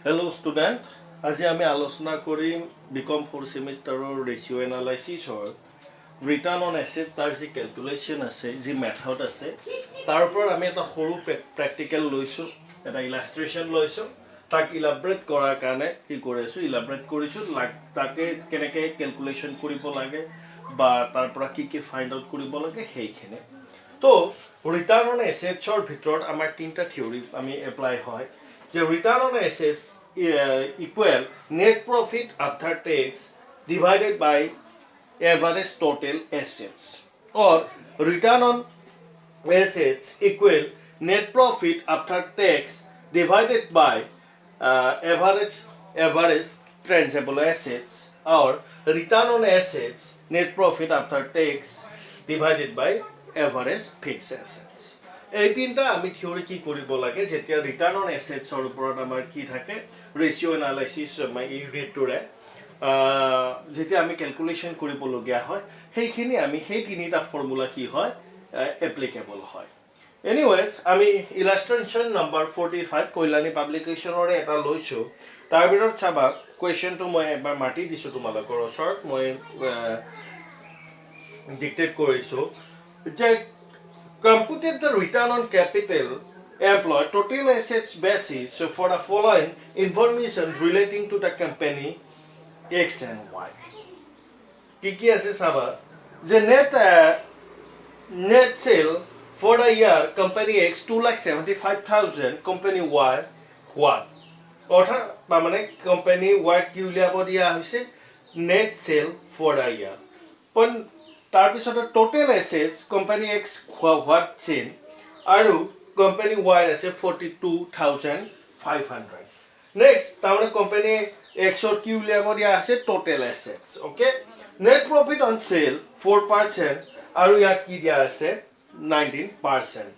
Hello student, আজি আমি আলোচনা কৰিম বিকম 4 সেমিস্টাৰৰ ৰেশিও এনালাইসিস হয় ৰিটাৰ্ণ অন এসেট তাৰ যি ক্যালকুলেশন আছে যি মেথড আছে তাৰ ওপৰত আমি এটা সৰু প্ৰ্যাকটিক্যাল লৈছো এটা ইলাস্ট্ৰেশন লৈছো তাক ইলাবৰেট কৰাৰ কাৰণে কি কৰিছো ইলাবৰেট কৰিছো তাকে কেনেকৈ ক্যালকুলেশন কৰিব লাগে বা তাৰ পৰা কি ফাইন্ড আউট কৰিব লাগে সেইখিনি তো ৰিটাৰ্ণ অন এসেটছৰ ভিতৰত আমাৰ তিনটা থিওৰি আমি এপ্লাই হয় যে return on assets equal net profit after tax divided by average total assets or return on assets equal net profit after tax divided by average transferable assets or return on assets net profit after tax divided by average fixed assets এই তিনটা আমি theory কি কৰিব লাগে যেতিয়া return on এসেটছৰ ওপৰত আমাৰ কি থাকে ৰেশিও এনালাইসিস মানে ইউনিটৰে যেতিয়া আমি ক্যালকুলেশন কৰিব লগিয়া হয় সেইখিনি আমি সেই তিনিটা ফৰ্মুলা কি হয় এপ্লিকেবল হয় এনিৱেজ আমি ইলাস্ট্ৰেশন নম্বৰ 45 কল্যাণী পাব্লিকেশনৰে এটা লৈছো তাৰ ভিতৰত চাবা কোৱেশ্চনটো মই এবাৰ মাটি দিছো তোমালোকৰ ওচৰত মই ডিক্টেট কৰিছো যে computed the return on capital employed total assets basis for the following information relating to the company X and Y. Kiki ase saba the net sale for the year company X 2,75,000 company Y what? Ortha pamane company Y ki uliabo dia hoise net sale for the year. Pon তাৰপিছত total assets company X হোৱাট চেন আৰু company Y আছে 42,500 next তাৰমানে company এক্সৰ কি উলিয়াব দিয়া আছে total assets okay net profit on cell 4% আৰু ইয়াত কি দিয়া আছে 19%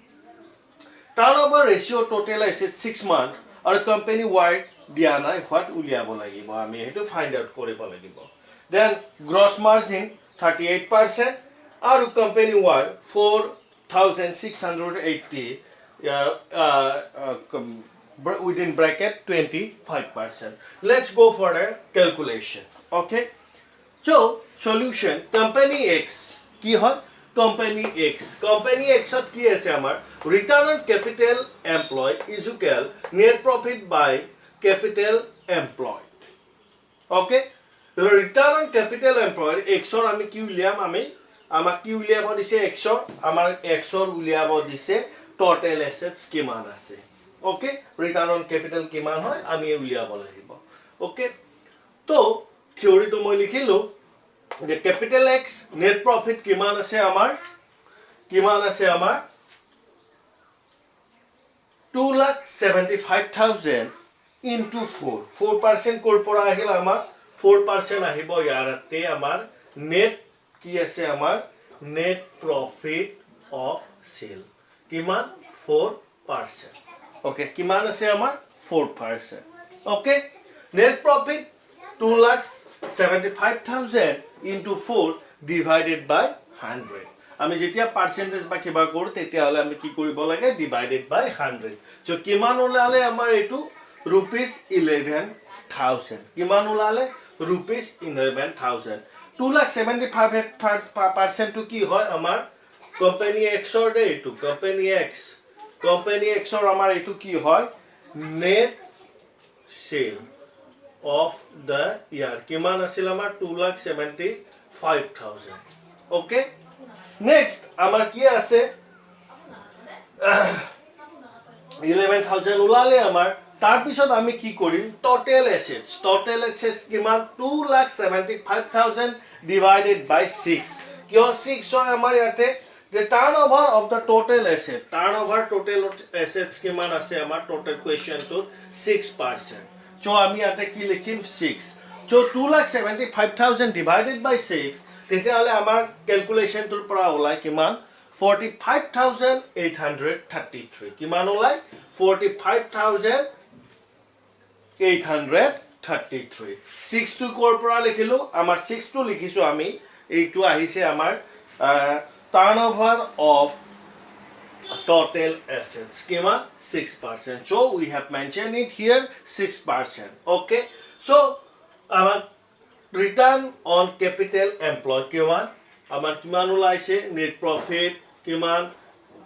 টাৰ্নওভাৰ ৰেশিও টোটাল এসেট 6 মান্থ আৰু কোম্পানী ওয়াই দিয়া নাই হোৱাট উলিয়াব লাগিব আমি হেতু ফাইন্ড আউট কৰিব লাগিব দেন গ্ৰছ মাৰ্জিন 38% और company war 4,680 within bracket 25%. Let's go for a calculation. Okay. So solution company X की है company X at की ऐसे हमार return on capital employed is equal net profit by capital employed. Okay. Return on capital employed X or আমি কি উলিয়াম আমি আমাক কি উলিয়াব দিছে X or আমাৰ X or উলিয়াব দিছে total assets কিমান আছে ওকে return on capital কিমান হয় আমি উলিয়াব লাগিব ওকে তো থিওৰিটো মই লিখিলো যে capital X net profit কিমান আছে আমাৰ 2,75,000 into 4% কোৰ পৰা আহিল আমাৰ 4% আহিব ইয়াৰতে আমাৰ নেট কি আছে আমাৰ নেট প্ৰফিট অফ সেল কিমান 4% ওকে কিমান আছে আমাৰ 4% okay net profit 2,75,000 into 4 divided by 100 আমি যেতিয়া পার্সেন্টেজ বা কিবা কৰো তেতিয়া হলে আমি কি কৰিব লাগে ডিভাইডেড বাই 100 সো কিমান ওলালে আমাৰ এটো rupees 11,000 কিমান ওলালে rupees 11,000 2,75,000 to কি হয় আমাৰ কোম্পানী X or দে এটো কোম্পানী X or আমাৰ এটো কি হয় নেট সেল অফ দা ইয়াৰ কিমান আছিল আমাৰ 2,75,000 ওকে নেক্সট আমাৰ কি আছে 11,000 ওলালে আমাৰ তাৰপিছত আমি কি কৰিম টোটাল এসেটস কিমান 2,75,000 divided by 6 কিয় 6 হয় আমাৰ ইয়াতে the turnover of the total assets কিমান আছে আমাৰ টোটাল কোৱেশ্চন তো 6% সো আমি ইয়াতে কি লিখিম 6 সো 2,75,000 divided by 6 তেতিয়া হলে আমাৰ ক্যালকুলেশন তোৰ পৰা ওলাই কিমান 45,833 কিমান ওলাই 45,833 6 to কৰ পৰা লিখিলো আমাৰ 6 to লিখিছো আমি এইটো আহিছে আমাৰ টাৰ্নওভাৰ of total assets kiman 6%. So we have mentioned it here 6%. Okay, so our return on capital employed kiman amar kiman ulaise net profit kiman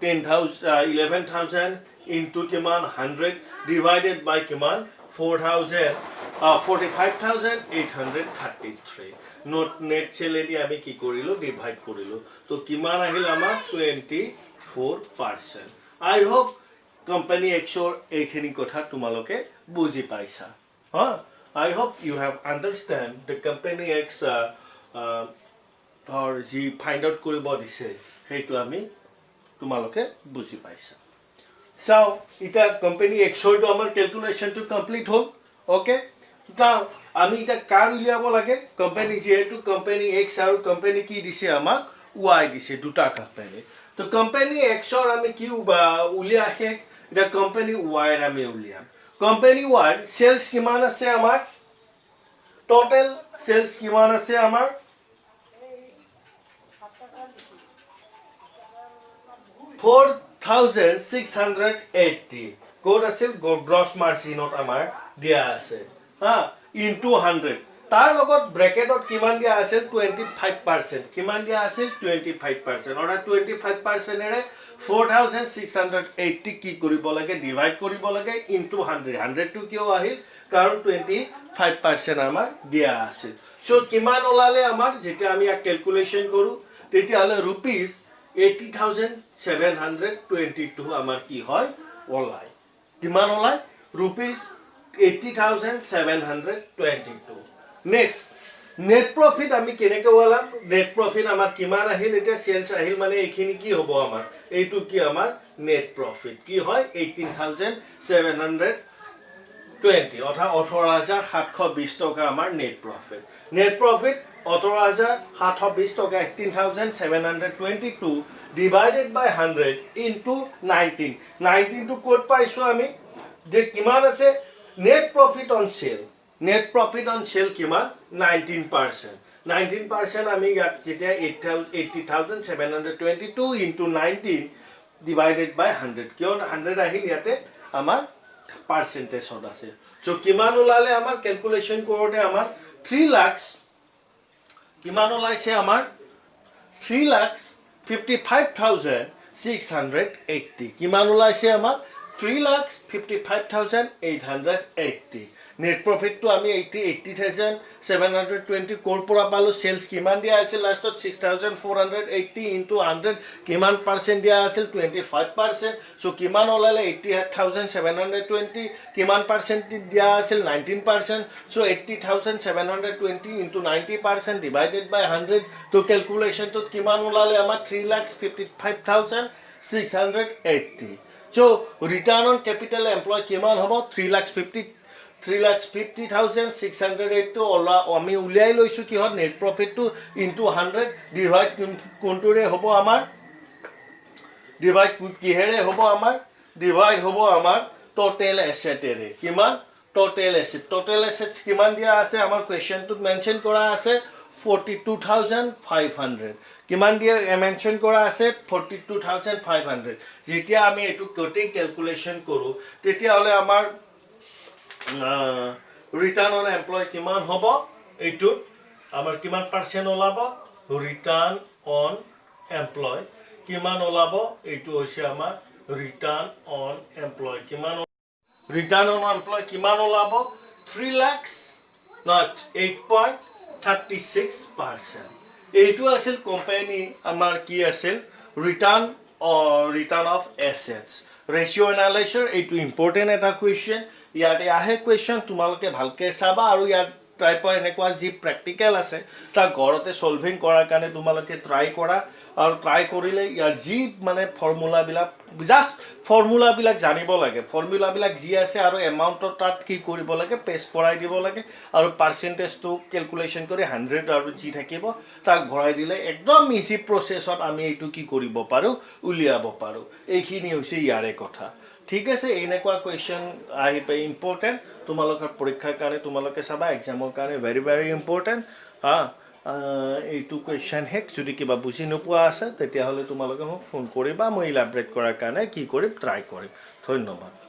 11,000 into kiman 100 divided by kiman 45,833 not net salary আমি কি কৰিলো divide কৰিলো তো কিমান আহিল আমাৰ 24%. I hope company X এইখিনি কথা তোমালোকে বুজি পাইছা I hope you have understand the company X or যি find out কৰিব দিছে সেইটো আমি তোমালোকে বুজি পাইছা So এটা company X to আমাৰ calculation to complete hall okay now আমি এটা কাৰ উলিয়াব লাগে কোম্পানি যেহেতু কোম্পানি X আৰু কোম্পানি কি দিছে আমাক Y দিছে দুটা কোম্পানি তো কোম্পানি X ৰ আমি কি উলিয়া আছে এটা কোম্পানি Y ৰ আমি উলিয়াম কোম্পানি Y সেলস কিমান আছে আমাৰ টোটাল সেলস কিমান আছে আমাৰ 4,680 কোড আছিল গ্ৰস মাৰ্জিনত আমাৰ দিয়া আছে into 100 তাৰ লগত ব্ৰেকেটত কিমান দিয়া আছিল 25% কিমান দিয়া আছিল 25% অৰা 25% এৰে 4,680 কি কৰিব লাগে ডিভাইড কৰিব লাগে into 100 100 টু কিয় আহিল কাৰণ 25% আমাৰ দিয়া আছে সো কিমান ওলালে আমাৰ যেটা আমি ক্যালকুলেশন কৰো তেতিয়া হলে rupees 80,722 আমাৰ কি হয় ওলাই কিমান ওলাই rupees 80,722 next net profit আমি কেনেকৈ ওলাম net profit আমাৰ কিমান আহিল এটা সেলস আহিল মানে এইখিনি কি হ'ব আমাৰ এইটো কি আমাৰ net profit কি হয় 18,720 অথা 18,720 টকা আমাৰ net profit 18,720 টকা 18,722 divided by 100 into 19 to code পাইছো আমি যে কিমান আছে net profit on sale কিমান 19% আমি ইয়াত যেতিয়া 80,722 into 19 divided by 100 কিয়ন 100 আহিল ইয়াতে আমাৰ পাৰ্সেন্টেজ হত আছে সো কিমান ওলালে আমাৰ ক্যালকুলেশন কৰোতে আমাৰ 3 লাখ কিমান ওলাইছে আমাৰ 3,55,680 কিমান ওলাইছে আমাৰ 3,55,880 net profit to আমি 80,720 কোৰ পৰা পালো সেলস কিমান দিয়া আছিল লাষ্টত 6,480 into 100 কিমান পার্সেন্ট দিয়া আছিল 25% সো কিমান ওলালে 80,720 কিমান পার্সেন্ট দিয়া আছিল 19% সো 80,720 into 90% divided by 100 তো ক্যালকুলেশন তো কিমান ওলালে আমাৰ 3,55,680 So return on capital employed কিমান হ'ব 3,50,608 আমি উলিয়াই লৈছো কি হয় net profit to into 100 divide কোনটোৰে হ'ব আমাৰ ডিভাইড কিহেৰে হ'ব আমাৰ ডিভাইড হ'ব আমাৰ টোটাল এসেটেৰে কিমান টোটাল এসেটস কিমান দিয়া আছে আমাৰ কোৱেশ্চনটোত মেনশন কৰা আছে 42,500 কিমান দিয়া মেনশন কৰা আছে 42,500 যেতিয়া আমি এটো কোটিং ক্যালকুলেশন কৰো তেতিয়া হলে আমাৰ return on employee কিমান হ'ব এইটো আমাৰ কিমান পাৰ্সেন্ট ওলাব return on employee কিমান ওলাব এইটো হৈছে আমাৰ return on employee কিমান return on employee কিমান ওলাব 3 lakhs not 8.36% এইটো আছিল কোম্পানী আমাৰ কি আছিল return of assets ratio analysis এইটো ইম্পৰ্টেন্ট এটা কোৱেশ্চন ইয়াতে আহে কোৱেশ্চন তোমালোকে ভালকে চাবা আৰু ইয়াত টাইপৰ এনেকুৱা যি প্ৰ্যাকটিক্যাল আছে তা ঘৰতে সলভিং কৰাৰ কাৰণে তোমালোকে ট্ৰাই কৰা আৰু ট্ৰাই কৰিলে ইয়াৰ যি মানে ফৰ্মুলা বিলাক জাস্ট ফৰ্মুলা বিলাক জানিব লাগে ফৰ্মুলা বিলাক যি আছে আৰু এমাউন্টৰ তাত কি কৰিব লাগে পেস্ট কৰাই দিব লাগে আৰু পাৰ্সেন্টেজটো ক্যালকুলেশন কৰি 100 আৰু যি থাকিব তাক ভৰাই দিলে একদম ইজি প্ৰসেছত আমি এইটো কি কৰিব পাৰো উলিয়াব পাৰো এইখিনি হৈছে ইয়াৰে কথা ঠিক আছে এনেকুৱা কোৱেশ্চন আহি পাই ইম্পৰ্টেন্ট তোমালোকৰ পৰীক্ষাৰ কাৰণে তোমালোকে চাবা এক্সামৰ কাৰণে ভেৰি ভেৰি ইম্পৰ্টেন্ট এইটো কুৱেশ্যন শেষ যদি কিবা বুজি নোপোৱা আছে তেতিয়াহ'লে তোমালোকে মোক ফোন কৰিবা মই ইলাবৰেট কৰাৰ কাৰণে কি কৰিম ট্ৰাই কৰিম ধন্যবাদ